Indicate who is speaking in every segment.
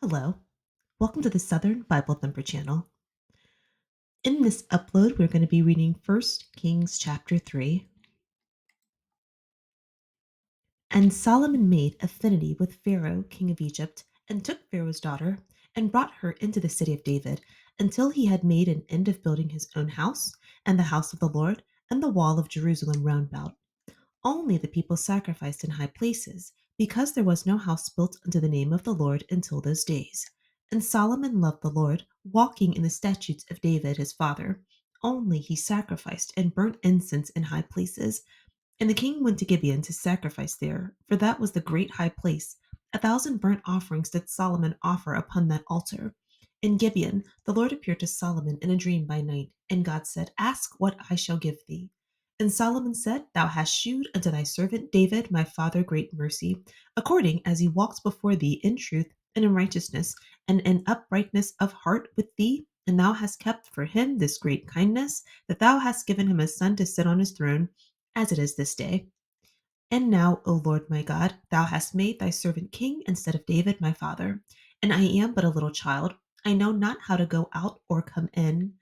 Speaker 1: Hello, welcome to the Southern Bible Thumper channel. In this upload, we're going to be reading First Kings chapter 3. And Solomon made affinity with Pharaoh, king of Egypt, and took Pharaoh's daughter and brought her into the city of David until he had made an end of building his own house and the house of the Lord and the wall of Jerusalem round about. Only the people sacrificed in high places, because there was no house built unto the name of the Lord until those days. And Solomon loved the Lord, walking in the statutes of David his father. Only he sacrificed and burnt incense in high places. And the king went to Gibeon to sacrifice there, for that was the great high place. 1,000 burnt offerings did Solomon offer upon that altar. In Gibeon, the Lord appeared to Solomon in a dream by night, and God said, Ask what I shall give thee. And Solomon said, Thou hast shewed unto thy servant David my father great mercy, according as he walks before thee in truth and in righteousness, and in uprightness of heart with thee. And thou hast kept for him this great kindness, that thou hast given him a son to sit on his throne, as it is this day. And now, O Lord my God, thou hast made thy servant king instead of David my father. And I am but a little child. I know not how to go out or come in.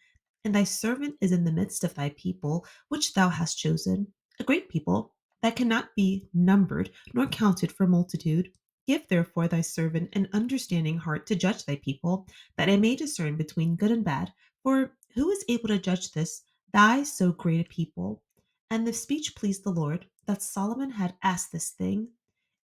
Speaker 1: And thy servant is in the midst of thy people, which thou hast chosen, a great people that cannot be numbered nor counted for multitude. Give therefore thy servant an understanding heart to judge thy people, that I may discern between good and bad. For who is able to judge this, thy so great a people? And the speech pleased the Lord, that Solomon had asked this thing.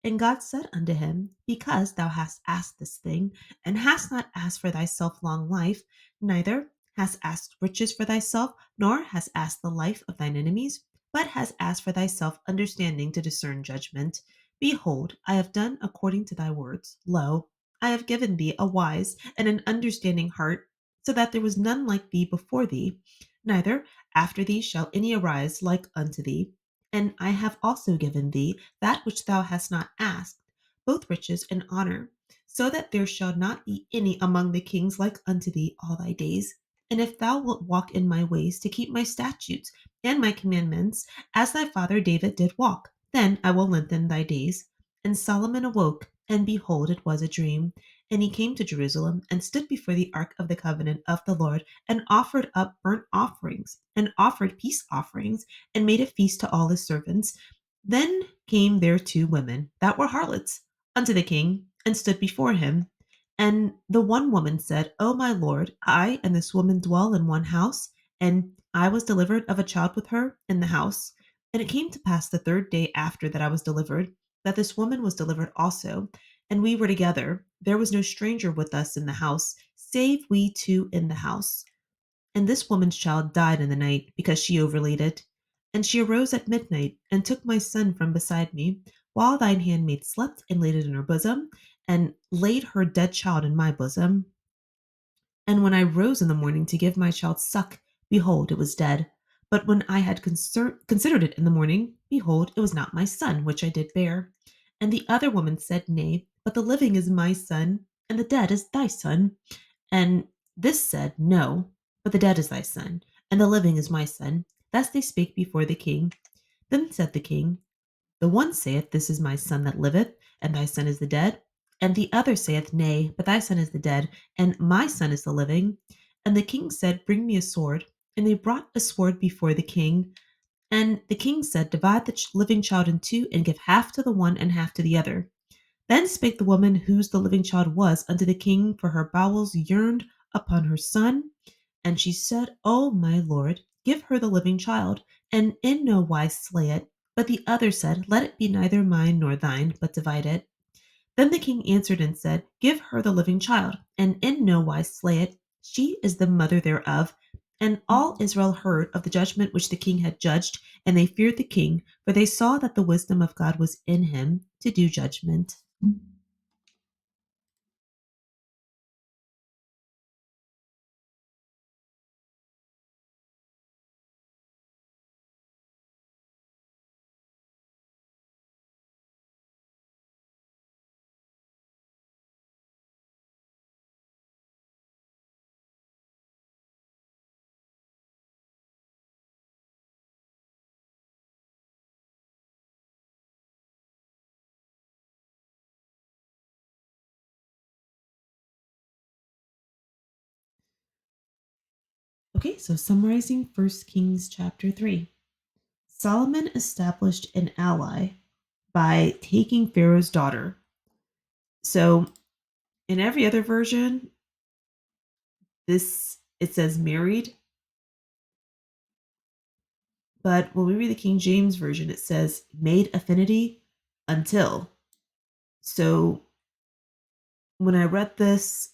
Speaker 1: And God said unto him, Because thou hast asked this thing, and hast not asked for thyself long life, neither hast asked riches for thyself, nor hast asked the life of thine enemies, but hast asked for thyself understanding to discern judgment. Behold, I have done according to thy words. Lo, I have given thee a wise and an understanding heart, so that there was none like thee before thee, neither after thee shall any arise like unto thee. And I have also given thee that which thou hast not asked, both riches and honor, so that there shall not be any among the kings like unto thee all thy days. And if thou wilt walk in my ways to keep my statutes and my commandments, as thy father David did walk, then I will lengthen thy days. And Solomon awoke, and behold, it was a dream. And he came to Jerusalem, and stood before the ark of the covenant of the Lord, and offered up burnt offerings, and offered peace offerings, and made a feast to all his servants. Then came there two women that were harlots unto the king, and stood before him. And the one woman said, O my lord, I and this woman dwell in one house, and I was delivered of a child with her in the house. And it came to pass the third day after that I was delivered, that this woman was delivered also, and we were together. There was no stranger with us in the house, save we two in the house. And this woman's child died in the night, because she overlaid it. And she arose at midnight, and took my son from beside me, while thine handmaid slept, and laid it in her bosom, and laid her dead child in my bosom. And when I rose in the morning to give my child suck, behold, it was dead. But when I had considered it in the morning, behold, it was not my son, which I did bear. And the other woman said, Nay, but the living is my son, and the dead is thy son. And this said, No, but the dead is thy son, and the living is my son. Thus they spake before the king. Then said the king, The one saith, This is my son that liveth, and thy son is the dead. And the other saith, Nay, but thy son is the dead, and my son is the living. And the king said, Bring me a sword. And they brought a sword before the king. And the king said, Divide the living child in two, and give half to the one and half to the other. Then spake the woman whose the living child was unto the king, for her bowels yearned upon her son. And she said, O my lord, give her the living child, and in no wise slay it. But the other said, Let it be neither mine nor thine, but divide it. Then the king answered and said, Give her the living child, and in no wise slay it. She is the mother thereof. And all Israel heard of the judgment which the king had judged, and they feared the king, for they saw that the wisdom of God was in him to do judgment. Okay, so summarizing First Kings chapter 3. Solomon established an ally by taking Pharaoh's daughter. So in every other version, this it says married, but when we read the King James version, it says made affinity until. So when I read this,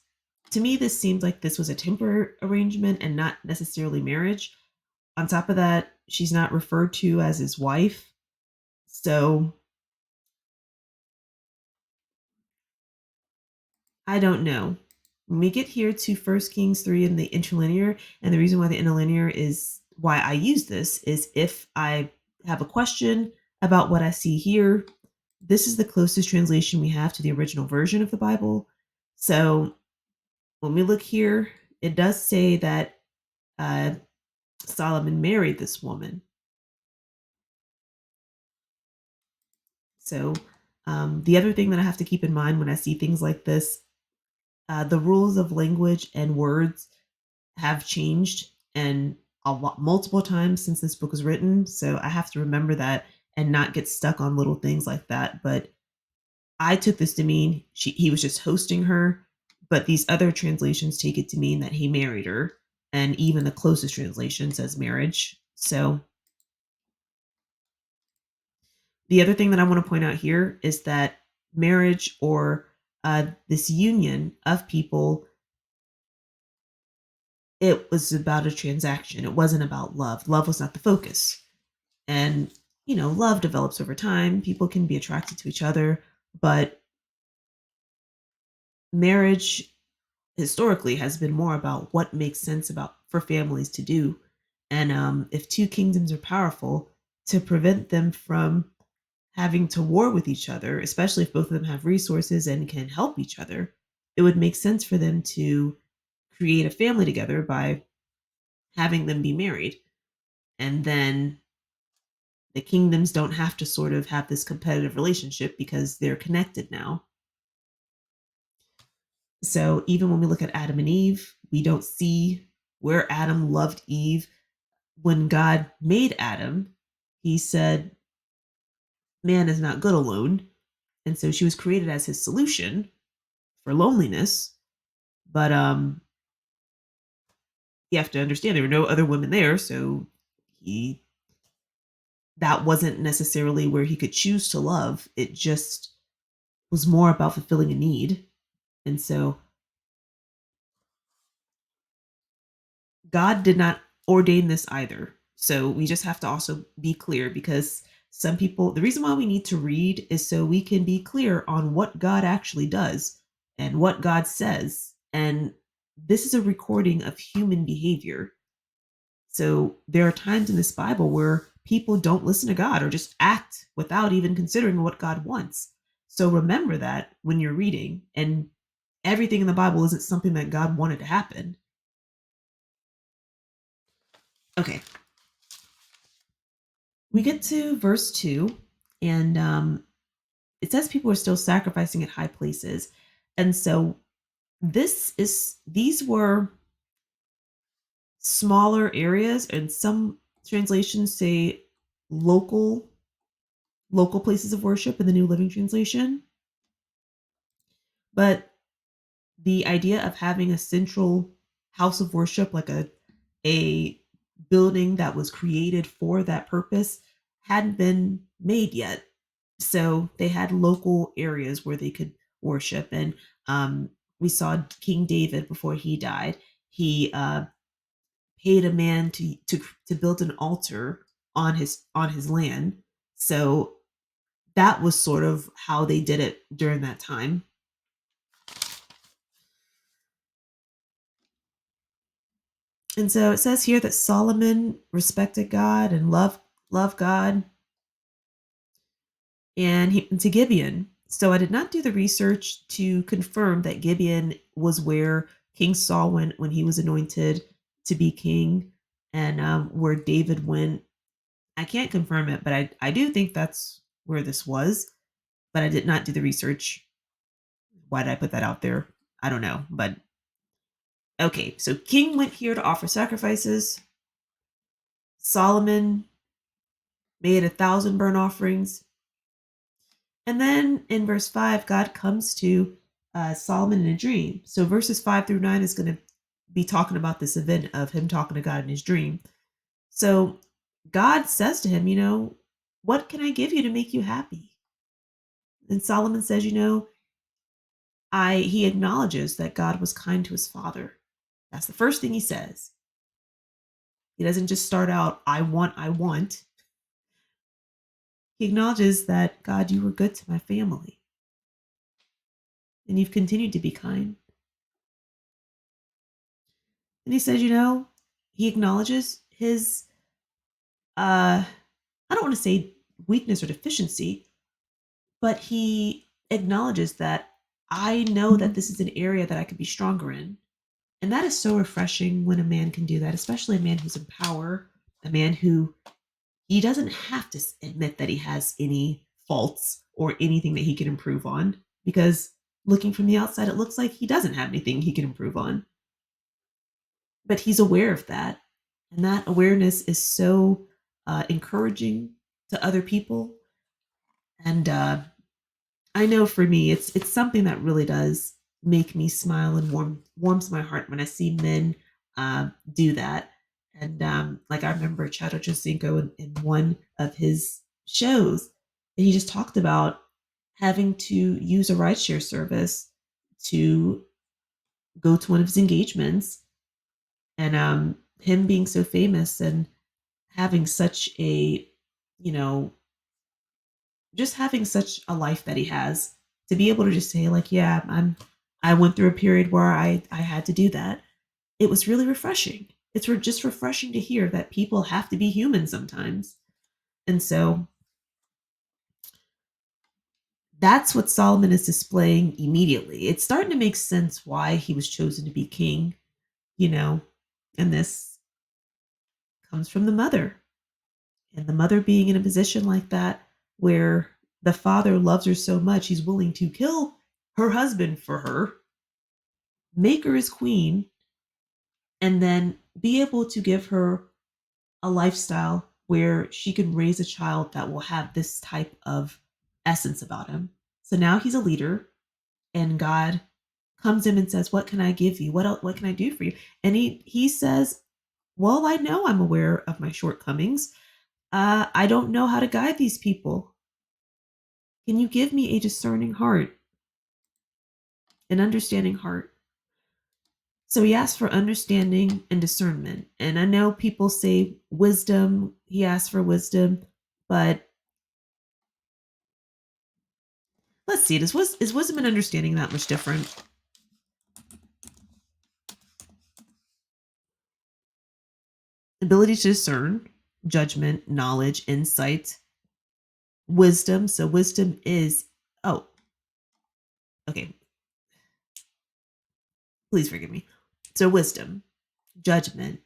Speaker 1: to me, this seemed like this was a temporary arrangement and not necessarily marriage. On top of that, she's not referred to as his wife. So I don't know. When we get here to First Kings 3 in the interlinear, and the reason why the interlinear is why I use this is if I have a question about what I see here, this is the closest translation we have to the original version of the Bible. So when we look here, it does say that uh, Solomon married this woman. So the other thing that I have to keep in mind when I see things like this, the rules of language and words have changed and a lot multiple times since this book was written. So I have to remember that and not get stuck on little things like that. But I took this to mean he was just hosting her, but these other translations take it to mean that he married her, and even the closest translation says marriage. So the other thing that I want to point out here is that marriage or this union of people, it was about a transaction. It wasn't about love. Love was not the focus. And, love develops over time. People can be attracted to each other, but marriage historically has been more about what makes sense about for families to do. And if two kingdoms are powerful, to prevent them from having to war with each other, especially if both of them have resources and can help each other, it would make sense for them to create a family together by having them be married. And then the kingdoms don't have to sort of have this competitive relationship because they're connected now. So even when we look at Adam and Eve, we don't see where Adam loved Eve. When God made Adam, he said, man is not good alone. And so she was created as his solution for loneliness. But you have to understand there were no other women there, so he that wasn't necessarily where he could choose to love. It just was more about fulfilling a need. And so God did not ordain this either. So we just have to also be clear because some people, the reason why we need to read is so we can be clear on what God actually does and what God says. And this is a recording of human behavior. So there are times in this Bible where people don't listen to God or just act without even considering what God wants. So remember that when you're reading, and everything in the Bible isn't something that God wanted to happen. Okay, we get to verse 2, and it says people are still sacrificing at high places. And so these were smaller areas, and some translations say local local places of worship in the New Living Translation. But the idea of having a central house of worship, like a building that was created for that purpose, hadn't been made yet. So they had local areas where they could worship. And we saw King David before he died. He paid a man to build an altar on his land. So that was sort of how they did it during that time. And so it says here that Solomon respected God and loved God, and he to Gibeon. So I did not do the research to confirm that Gibeon was where King Saul went when he was anointed to be king, and where David went. I can't confirm it, but I do think that's where this was. But I did not do the research. Why did I put that out there? I don't know, but Okay, so king went here to offer sacrifices. Solomon made 1,000 burnt offerings. And then in verse 5, God comes to Solomon in a dream. So verses 5 through 9 is going to be talking about this event of him talking to God in his dream. So God says to him, what can I give you to make you happy? And Solomon says, he acknowledges that God was kind to his father. That's the first thing he says. He doesn't just start out, I want, I want. He acknowledges that, God, you were good to my family and you've continued to be kind. And he says, he acknowledges his, I don't want to say weakness or deficiency, but he acknowledges that I know that this is an area that I could be stronger in. And that is so refreshing when a man can do that, especially a man who's in power, a man who he doesn't have to admit that he has any faults or anything that he can improve on, because looking from the outside, it looks like he doesn't have anything he can improve on. But he's aware of that. And that awareness is so encouraging to other people. And I know for me, it's something that really does make me smile and warms my heart when I see men do that. And like I remember Chad Ochocinco in one of his shows, and he just talked about having to use a rideshare service to go to one of his engagements, and him being so famous and having such a, you know, just having such a life that he has, to be able to just say like, yeah, I went through a period where I had to do that. It was really refreshing. It's just refreshing to hear that people have to be human sometimes. And so that's what Solomon is displaying immediately. It's starting to make sense why he was chosen to be king, you know, and this comes from the mother. And the mother being in a position like that where the father loves her so much he's willing to kill her husband for her, make her his queen, and then be able to give her a lifestyle where she can raise a child that will have this type of essence about him. So now he's a leader, and God comes in and says, "What can I give you? What can I do for you?" And he says, "Well, I know I'm aware of my shortcomings. I don't know how to guide these people. Can you give me a discerning heart, an understanding heart?" So he asks for understanding and discernment. And I know people say wisdom, he asks for wisdom, but let's see, is wisdom and understanding that much different? Ability to discern, judgment, knowledge, insight, wisdom. So wisdom is, oh, okay, please forgive me. So wisdom, judgment,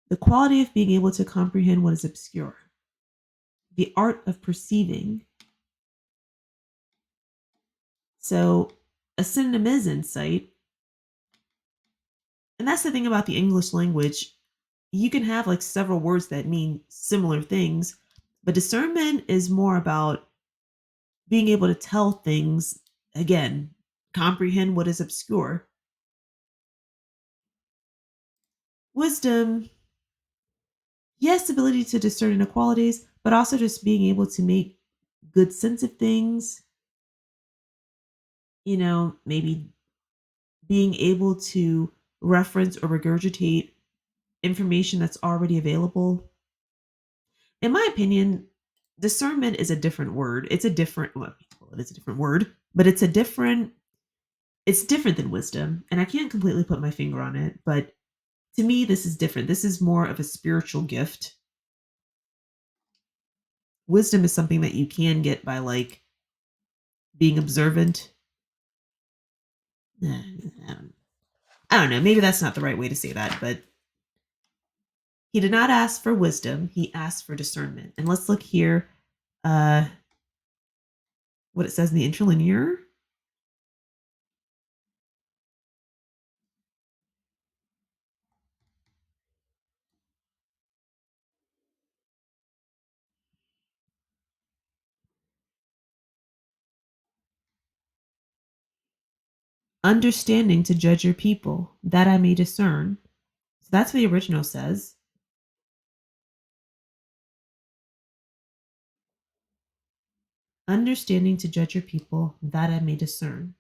Speaker 1: the quality of being able to comprehend what is obscure, the art of perceiving. So a synonym is insight. And that's the thing about the English language. You can have like several words that mean similar things, but discernment is more about being able to tell things, again, comprehend what is obscure. Wisdom, yes, ability to discern inequalities, but also just being able to make good sense of things, maybe being able to reference or regurgitate information that's already available. In my opinion, discernment is a different word. It's a different, well, it is a different word, but it's different than wisdom. And I can't completely put my finger on it, but to me, this is different. This is more of a spiritual gift. Wisdom is something that you can get by like being observant. I don't know. Maybe that's not the right way to say that, but he did not ask for wisdom. He asked for discernment. And let's look here uh, what it says in the interlinear. Understanding to judge your people, that I may discern. So that's what the original says. Understanding to judge your people, that I may discern.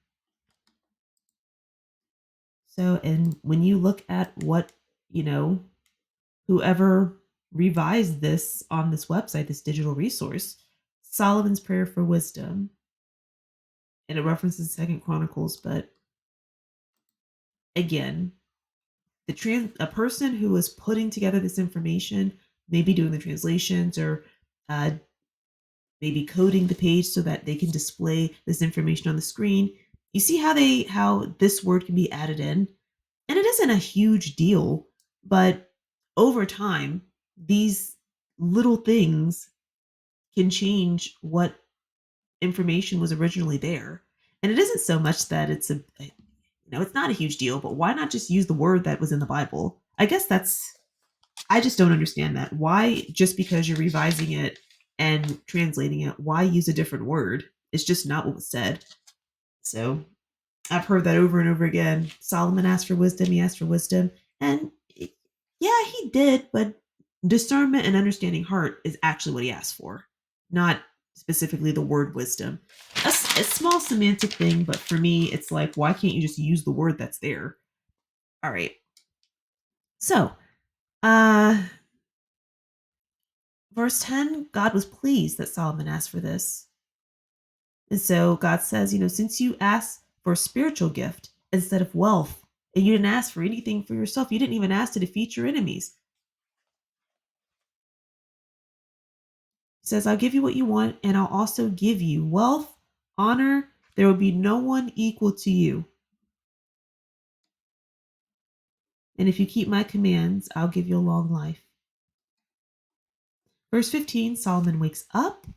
Speaker 1: So, and when you look at what, you know, whoever revised this on this website, this digital resource, Solomon's prayer for wisdom, and it references Second Chronicles, but again, a person who is putting together this information, maybe doing the translations or uh, maybe coding the page so that they can display this information on the screen. You see how this word can be added in, and it isn't a huge deal, but over time, these little things can change what information was originally there. And it isn't so much that it's not a huge deal, but why not just use the word that was in the Bible? I guess I just don't understand that. Why, just because you're revising it and translating it, why use a different word? It's just not what was said. So I've heard that over and over again. Solomon asked for wisdom, he asked for wisdom. And yeah, he did, but discernment and understanding heart is actually what he asked for, not specifically the word wisdom. A small semantic thing, but for me, it's like, why can't you just use the word that's there? All right. So, uh, verse 10, God was pleased that Solomon asked for this. And so God says, since you asked for a spiritual gift instead of wealth, and you didn't ask for anything for yourself, you didn't even ask to defeat your enemies. He says, I'll give you what you want, and I'll also give you wealth, honor. There will be no one equal to you. And if you keep my commands, I'll give you a long life. Verse 15, Solomon wakes up.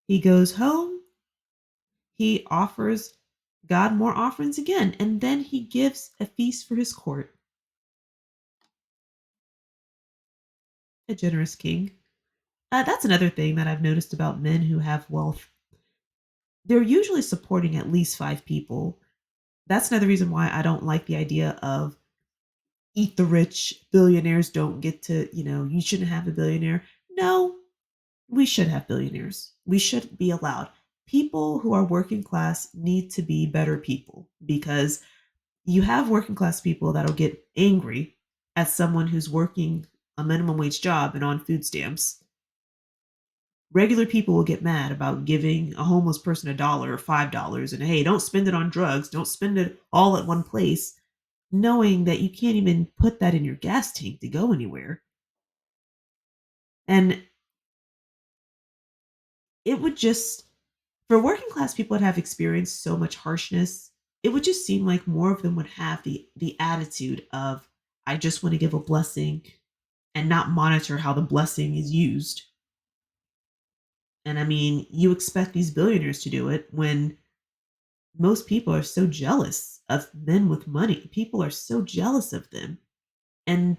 Speaker 1: He goes home. He offers God more offerings again, and then he gives a feast for his court. A generous king. That's another thing that I've noticed about men who have wealth. They're usually supporting at least five people. That's another reason why I don't like the idea of eat the rich, billionaires don't get to, you shouldn't have a billionaire. No, we should have billionaires. We should be allowed. People who are working class need to be better people because you have working class people that'll get angry at someone who's working a minimum wage job and on food stamps. Regular people will get mad about giving a homeless person $1 or $5 and hey, don't spend it on drugs, don't spend it all at one place, knowing that you can't even put that in your gas tank to go anywhere. And it would just, for working class people that have experienced so much harshness, it would just seem like more of them would have the attitude of, I just want to give a blessing and not monitor how the blessing is used. And I mean, you expect these billionaires to do it when most people are so jealous of men with money. People are so jealous of them. And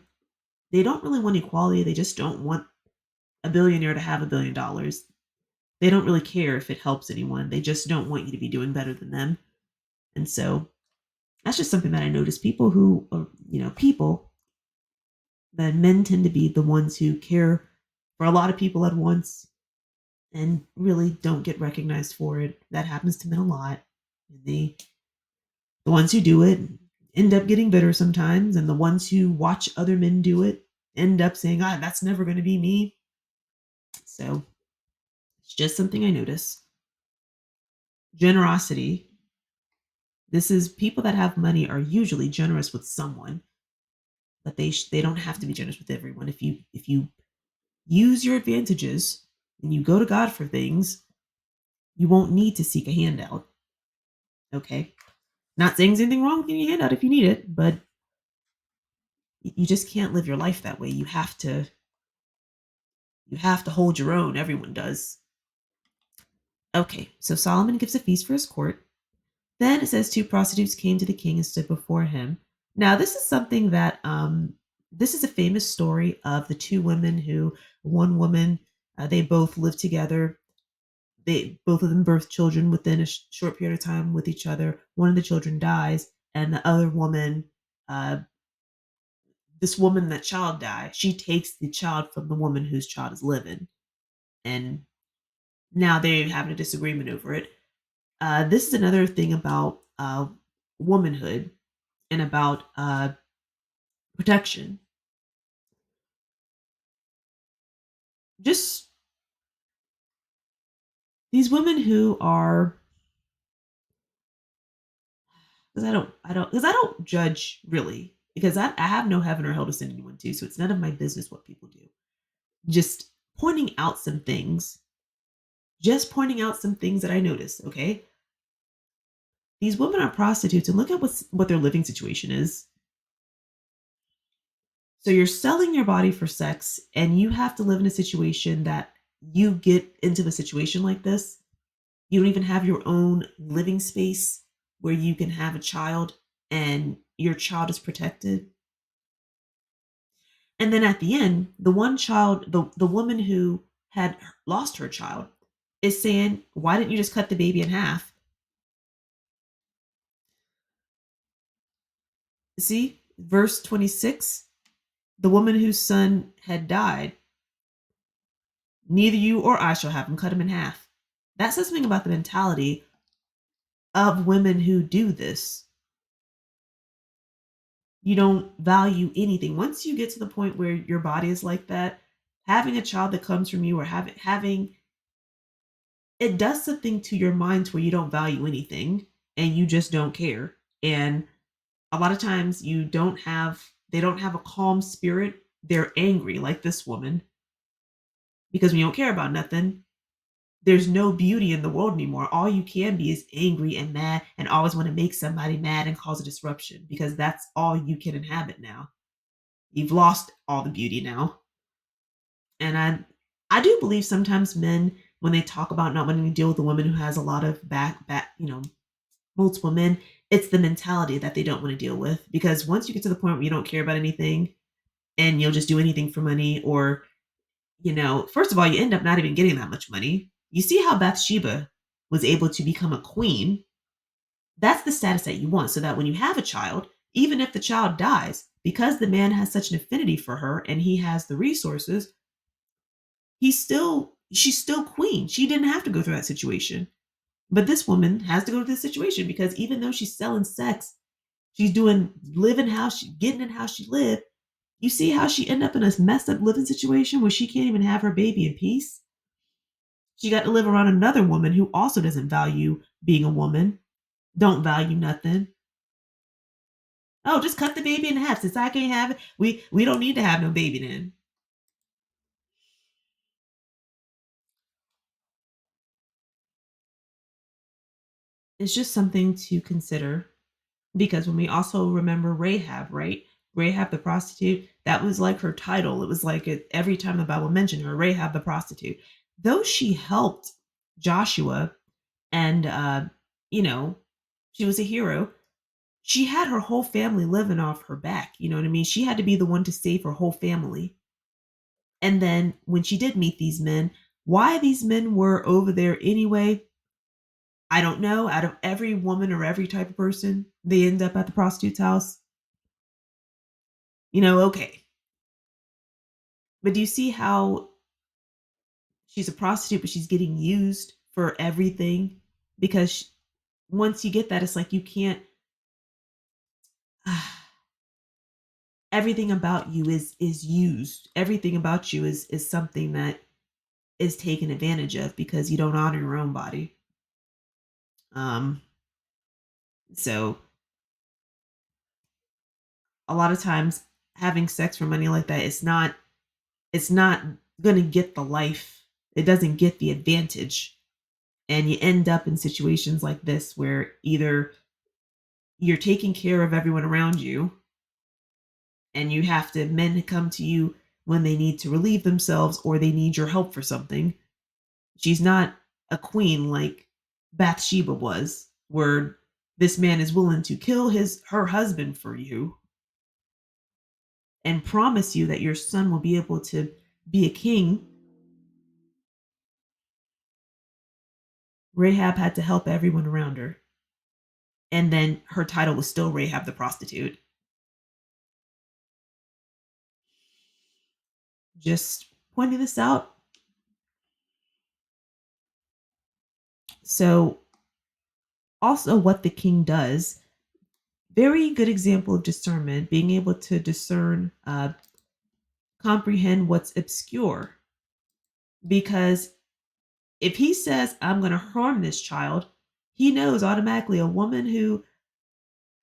Speaker 1: they don't really want equality. They just don't want a billionaire to have $1 billion. They don't really care if it helps anyone. They just don't want you to be doing better than them. And so that's just something that I notice. People who are, people, that men tend to be the ones who care for a lot of people at once and really don't get recognized for it. That happens to men a lot. And the ones who do it end up getting bitter sometimes, and the ones who watch other men do it end up saying, that's never going to be me. So it's just something I notice. Generosity. This is people that have money are usually generous with someone, but they don't have to be generous with everyone. If you use your advantages and you go to God for things, you won't need to seek a handout. Okay. Not saying there's anything wrong with getting a handout if you need it, but you just can't live your life that way. You have to You have to hold your own. Everyone does. Okay, so Solomon gives a feast for his court. Then it says two prostitutes came to the king and stood before him. Now, this is something that this is a famous story of the two women who one woman they both lived together. They both of them birth children within a short period of time with each other. One of the children dies, and the other woman, uh, this woman, that child died. She takes the child from the woman whose child is living, and now they're having a disagreement over it. This is another thing about womanhood and about protection. Just these women who are, because I don't judge really, because I have no heaven or hell to send anyone to, so it's none of my business what people do. Just pointing out some things, just pointing out some things that I noticed. Okay, these women are prostitutes, and look at what their living situation is. So you're selling your body for sex, and you have to live in a situation that you get into a situation like this. You don't even have your own living space where you can have a child and your child is protected. And then at the end, the one child, the woman who had lost her child is saying, "Why didn't you just cut the baby in half?" See, verse 26, the woman whose son had died, neither you or I shall have him, cut him in half. That says something about the mentality of women who do this. You don't value anything. Once you get to the point where your body is like that, having a child that comes from you or having it does something to your mind to where you don't value anything and you just don't care. And a lot of times they don't have a calm spirit. They're angry like this woman because when you don't care about nothing, there's no beauty in the world anymore. All you can be is angry and mad and always want to make somebody mad and cause a disruption because that's all you can inhabit now. You've lost all the beauty now. And I do believe sometimes men, when they talk about not wanting to deal with a woman who has a lot of multiple men, it's the mentality that they don't want to deal with. Because once you get to the point where you don't care about anything and you'll just do anything for money, or, first of all, you end up not even getting that much money. You see how Bathsheba was able to become a queen. That's the status that you want. So that when you have a child, even if the child dies, because the man has such an affinity for her and he has the resources, she's still queen. She didn't have to go through that situation. But this woman has to go through this situation because even though she's selling sex, she's doing living how she getting in how she lived. You see how she ended up in a messed up living situation where she can't even have her baby in peace? She got to live around another woman who also doesn't value being a woman, don't value nothing. Oh, just cut the baby in half. Since I can't have it, we don't need to have no baby then. It's just something to consider. Because when we also remember Rahab, right? Rahab the prostitute, that was like her title. It was like every time the Bible mentioned her, Rahab the prostitute. Though she helped Joshua and, you know, she was a hero, she had her whole family living off her back. You know what I mean? She had to be the one to save her whole family. And then when she did meet these men, why these men were over there anyway, I don't know. Out of every woman or every type of person, they end up at the prostitute's house. Okay. But do you see how she's a prostitute, but she's getting used for everything? Because once you get that, it's like you can't. Everything about you is used. Everything about you is something that is taken advantage of because you don't honor your own body. Um, so a lot of times having sex for money like that, it's not gonna get the life. It doesn't get the advantage. And you end up in situations like this where either you're taking care of everyone around you and you have to men come to you when they need to relieve themselves or they need your help for something. She's not a queen like Bathsheba was, where this man is willing to kill her husband for you and promise you that your son will be able to be a king. Rahab had to help everyone around her. And then her title was still Rahab the prostitute. Just pointing this out. So, also, what the king does, very good example of discernment, being able to discern, comprehend what's obscure. Because if he says, I'm going to harm this child, he knows automatically a woman who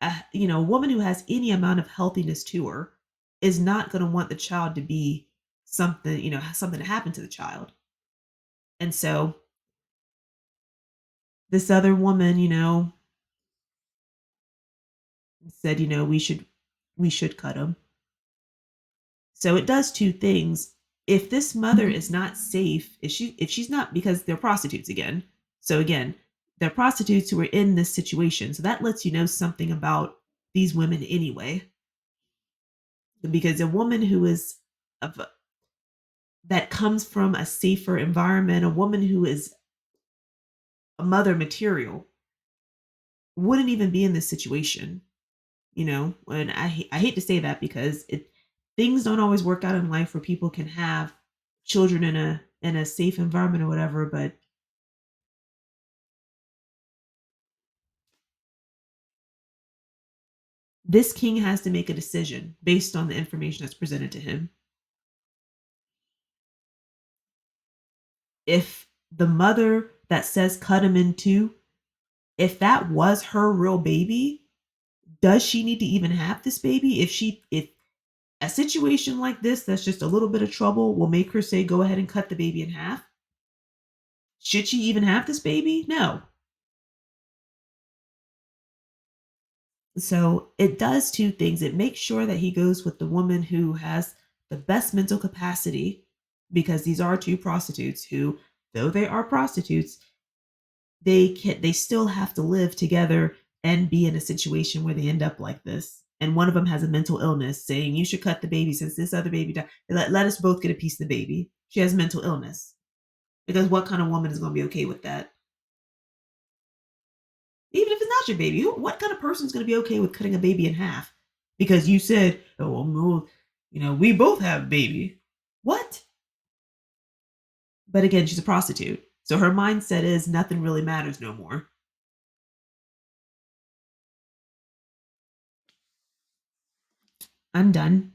Speaker 1: has any amount of healthiness to her is not going to want the child to be something, something to happen to the child. And so this other woman, said, we should cut him. So it does two things. If this mother is not safe, if she's not, because they're prostitutes again. So again, they're prostitutes who are in this situation. So that lets you know something about these women anyway. Because a woman who is of that comes from a safer environment, a woman who is a mother material, wouldn't even be in this situation. And I hate to say that because things don't always work out in life where people can have children in a safe environment or whatever, but this king has to make a decision based on the information that's presented to him. If the mother that says cut him in two, if that was her real baby, does she need to even have this baby? If a situation like this that's just a little bit of trouble will make her say go ahead and cut the baby in half, should she even have this baby? No. So it does two things. It makes sure that he goes with the woman who has the best mental capacity, because these are two prostitutes who, though they are prostitutes, they still have to live together and be in a situation where they end up like this. And one of them has a mental illness, saying you should cut the baby since this other baby died. Let us both get a piece of the baby. She has mental illness. Because what kind of woman is going to be okay with that? Even if it's not your baby, what kind of person is going to be okay with cutting a baby in half? Because you said, oh, well, no, we both have a baby. What? But again, she's a prostitute. So her mindset is nothing really matters no more. I'm done.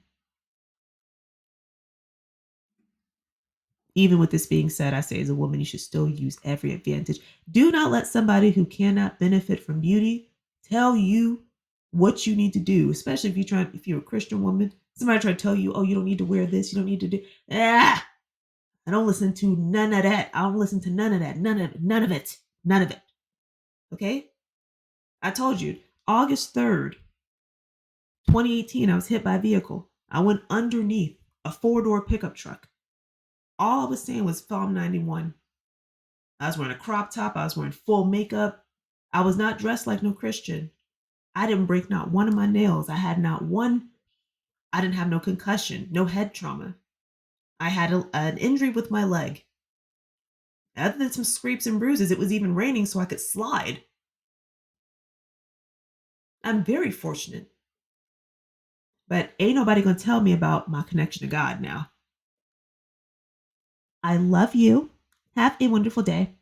Speaker 1: Even with this being said, I say as a woman, you should still use every advantage. Do not let somebody who cannot benefit from beauty tell you what you need to do, especially if you're a Christian woman. Somebody try to tell you, oh, you don't need to wear this, you don't need to do. I don't listen to none of that. I don't listen to none of that. None of it. None of it. None of it. Okay? I told you, August 3rd, 2018, I was hit by a vehicle. I went underneath a four-door pickup truck. All I was saying was Psalm 91. I was wearing a crop top. I was wearing full makeup. I was not dressed like no Christian. I didn't break not one of my nails. I had not one. I didn't have no concussion, no head trauma. I had an injury with my leg. Other than some scrapes and bruises, it was even raining so I could slide. I'm very fortunate. But ain't nobody gonna tell me about my connection to God now. I love you. Have a wonderful day.